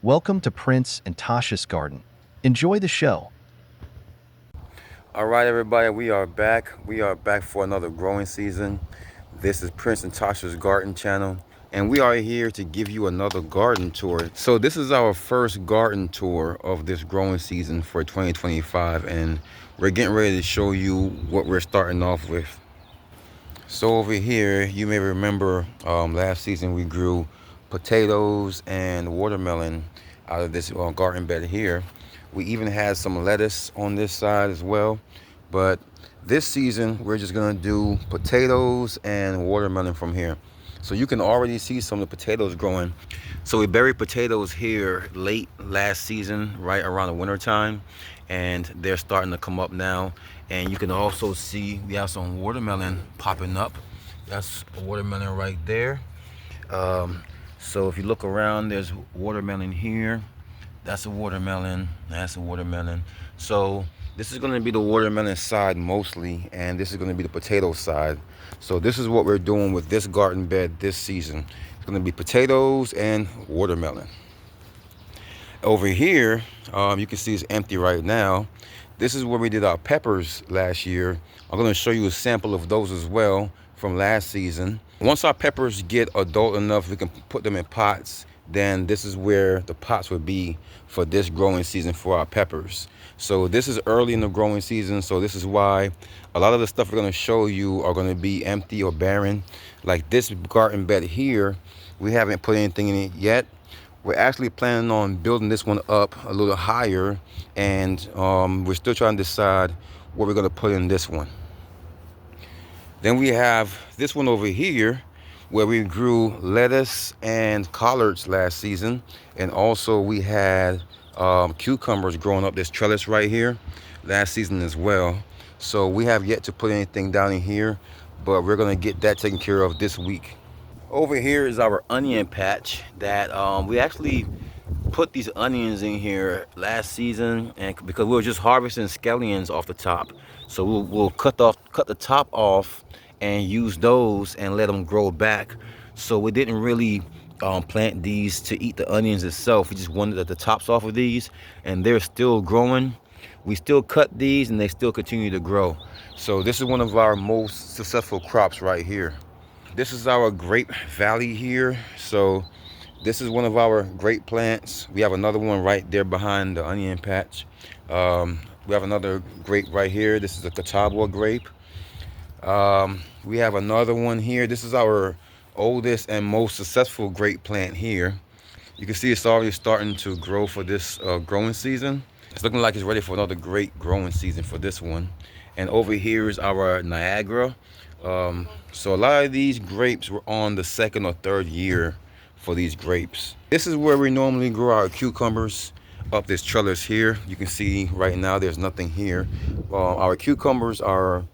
Welcome to Prince and Tasha's garden. Enjoy the show. All right, everybody, we are back. We are back for another growing season. This is Prince and Tasha's Garden Channel, and we are here to give you another garden tour. So this is our first garden tour of this growing season for 2025, and we're getting ready to show you what we're starting off with. So over here, you may remember last season we grew potatoes and watermelon out of this garden bed here. We even had some lettuce on this side as well. But this season, we're just gonna do potatoes and watermelon from here. So you can already see some of the potatoes growing. So we buried potatoes here late last season, right around the winter time, and they're starting to come up now. And you can also see we have some watermelon popping up. That's a watermelon right there. So if you look around, there's watermelon here. That's a watermelon. That's a watermelon. So this is going to be the watermelon side mostly, and this is going to be the potato side. So this is what we're doing with this garden bed this season. It's going to be potatoes and watermelon. Over here, you can see it's empty right now. This is where we did our peppers last year. I'm going to show you a sample of those as well from last season. Once our peppers get adult enough, we can put them in pots. Then this is where the pots would be for this growing season for our peppers. So this is early in the growing season, so this is why a lot of the stuff we're going to show you are going to be empty or barren. Like this garden bed here, we haven't put anything in it yet. We're actually planning on building this one up a little higher, and we're still trying to decide what we're going to put in this one. Then we have this one over here where we grew lettuce and collards last season, and also we had cucumbers growing up this trellis right here last season as well. So we have yet to put anything down in here, but we're going to get that taken care of this week. Over here is our onion patch that we actually put these onions in here last season, and because we were just harvesting scallions off the top, so we'll cut the top off and use those and let them grow back. So we didn't really plant these to eat the onions itself. We just wanted the tops off of these, and they're still growing. We still cut these and they still continue to grow. So this is one of our most successful crops right here. This is our grape valley here. So this is one of our grape plants. We have another one right there behind the onion patch. We have another grape right here. This is a Catawba grape. We have another one here. This is our oldest and most successful grape plant here. You can see it's already starting to grow for this growing season. It's looking like it's ready for another great growing season for this one. And over here is our Niagara. So a lot of these grapes were on the second or third year for these grapes. This is where we normally grow our cucumbers, up this trellis here. You can see right now there's nothing here. Our cucumbers are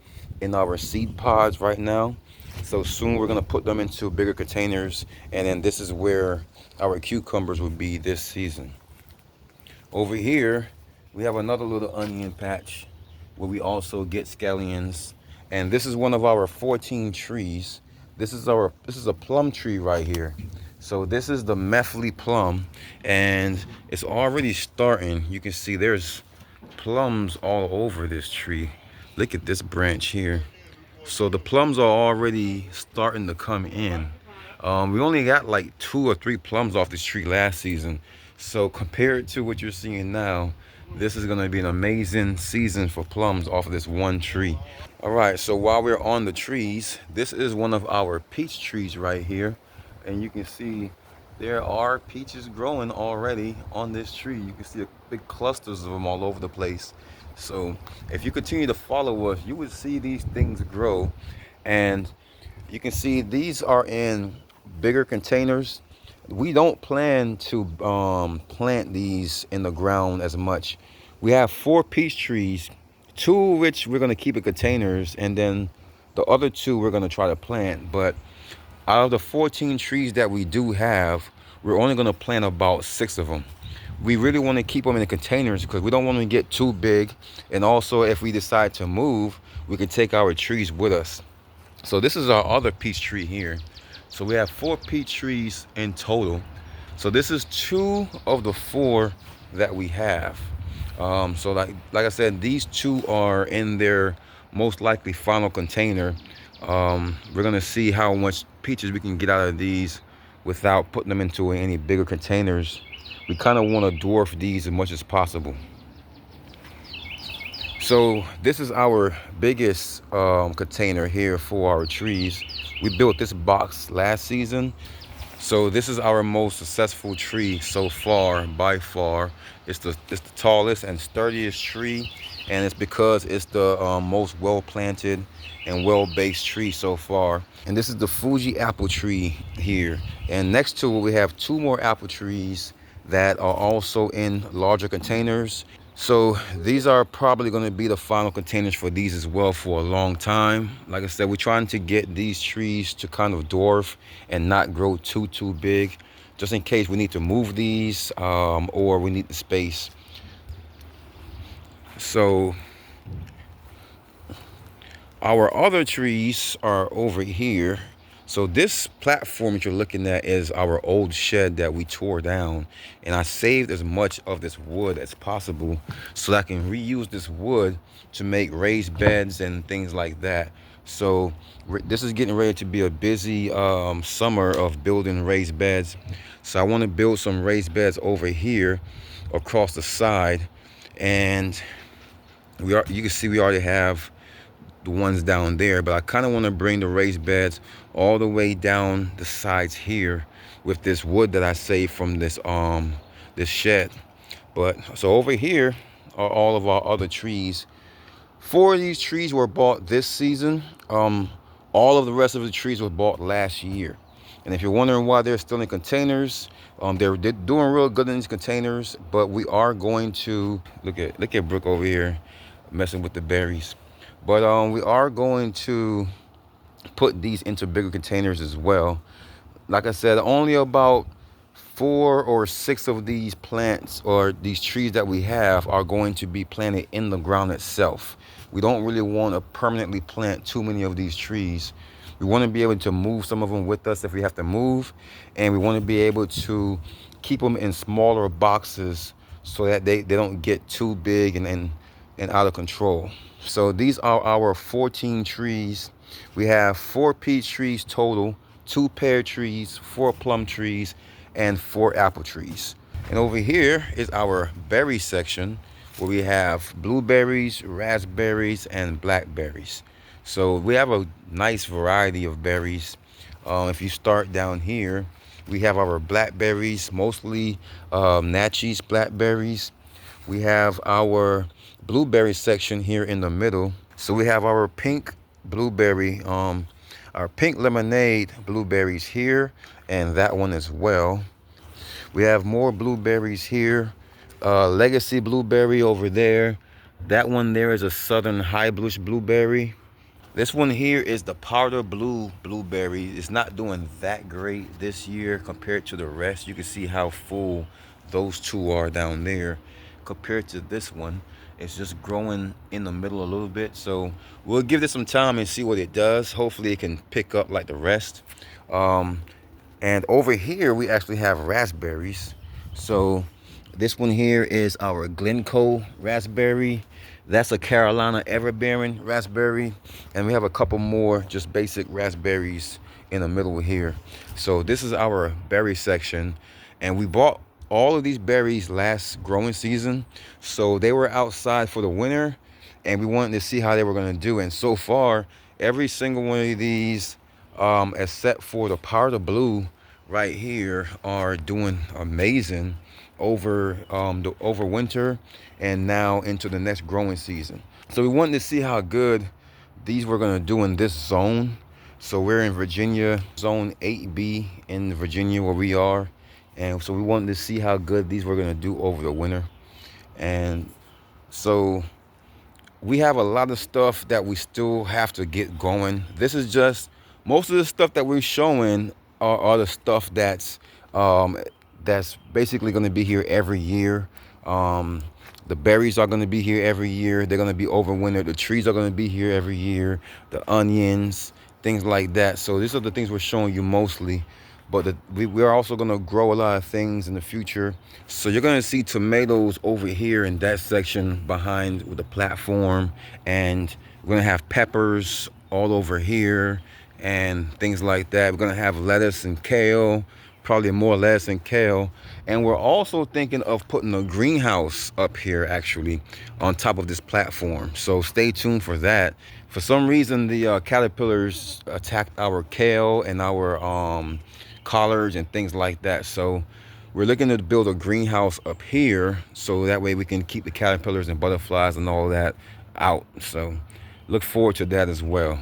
in our seed pods right now. So soon we're gonna put them into bigger containers, and then this is where our cucumbers will be this season. Over here, we have another little onion patch where we also get scallions. And this is one of our 14 trees. This is a plum tree right here. So this is the Methley plum, and it's already starting. You can see there's plums all over this tree. Look at this branch here. So the plums are already starting to come in. We only got like 2 or 3 plums off this tree last season. So compared to what you're seeing now, this is going to be an amazing season for plums off of this one tree. All right, so while we're on the trees, this is one of our peach trees right here. And you can see there are peaches growing already on this tree. You can see big clusters of them all over the place. So if you continue to follow us, you would see these things grow. And you can see these are in bigger containers. We don't plan to plant these in the ground as much. We have 4 peach trees, 2 of which we're going to keep in containers, and then the other 2 we're going to try to plant. But out of the 14 trees that we do have, we're only going to plant about 6 of them. We really want to keep them in the containers because we don't want them to get too big. And also, if we decide to move, we can take our trees with us. So this is our other peach tree here. So we have 4 peach trees in total. So this is 2 of the 4 that we have. So like I said, these 2 are in their most likely final container. We're gonna see how much peaches we can get out of these without putting them into any bigger containers. We kind of want to dwarf these as much as possible. So this is our biggest container here for our trees. We built this box last season. So this is our most successful tree so far, by far. It's the tallest and sturdiest tree, and it's because it's the most well planted and well based tree so far. And this is the Fuji apple tree here. And next to it, we have 2 more apple trees that are also in larger containers. So these are probably going to be the final containers for these as well for a long time. Like I said, we're trying to get these trees to kind of dwarf and not grow too big, just in case we need to move these or we need the space. So our other trees are over here. So this platform that you're looking at is our old shed that we tore down. And I saved as much of this wood as possible so that I can reuse this wood to make raised beds and things like that. So this is getting ready to be a busy summer of building raised beds. So I want to build some raised beds over here across the side. And you can see we already have the ones down there, but I kind of want to bring the raised beds all the way down the sides here with this wood that I saved from this shed. But so over here are all of our other trees. 4 of these trees were bought this season. All of the rest of the trees were bought last year. And if you're wondering why they're still in containers, they're doing real good in these containers. But we are going to look at Brooke over here messing with the berries. But we are going to put these into bigger containers as well. Like I said, only about 4 or 6 of these plants or these trees that we have are going to be planted in the ground itself. We don't really want to permanently plant too many of these trees. We want to be able to move some of them with us if we have to move, and we want to be able to keep them in smaller boxes so that they don't get too big and out of control. So these are our 14 trees. We have 4 peach trees total, 2 pear trees, 4 plum trees, and 4 apple trees. And over here is our berry section where we have blueberries, raspberries, and blackberries. So we have a nice variety of berries. If you start down here, we have our blackberries, mostly Natchez blackberries. We have our blueberry section here in the middle. So we have our pink blueberry, our pink lemonade blueberries here, and that one as well. We have more blueberries here. Legacy blueberry over there. That one there is a southern high blush blueberry. This one here is the powder blue blueberry. It's not doing that great this year compared to the rest. You can see how full those 2 are down there compared to this one. It's just growing in the middle a little bit. So we'll give this some time and see what it does. Hopefully it can pick up like the rest. And over here, we actually have raspberries. So this one here is our Glencoe raspberry. That's a Carolina Everbearing raspberry. And we have a couple more just basic raspberries in the middle here. So this is our berry section. And we bought all of these berries last growing season. So they were outside for the winter. And we wanted to see how they were going to do. And so far, every single one of these, except for the powder blue right here, are doing amazing over over winter and now into the next growing season. So we wanted to see how good these were going to do in this zone. So we're in Virginia, zone 8B in Virginia where we are. And so we wanted to see how good these were going to do over the winter. And so we have a lot of stuff that we still have to get going. This is just most of the stuff that we're showing are the stuff that's basically going to be here every year. The berries are going to be here every year. They're going to be overwintered. The trees are going to be here every year. The onions, things like that. So these are the things we're showing you mostly. but we're also going to grow a lot of things in the future. So you're going to see tomatoes over here in that section behind with the platform, and we're going to have peppers all over here and things like that. We're going to have lettuce and kale, probably more lettuce and kale. And we're also thinking of putting a greenhouse up here actually on top of this platform. So stay tuned for that. For some reason, the caterpillars attacked our kale and our collards and things like that. So we're looking to build a greenhouse up here so that way we can keep the caterpillars and butterflies and all that out. So look forward to that as well.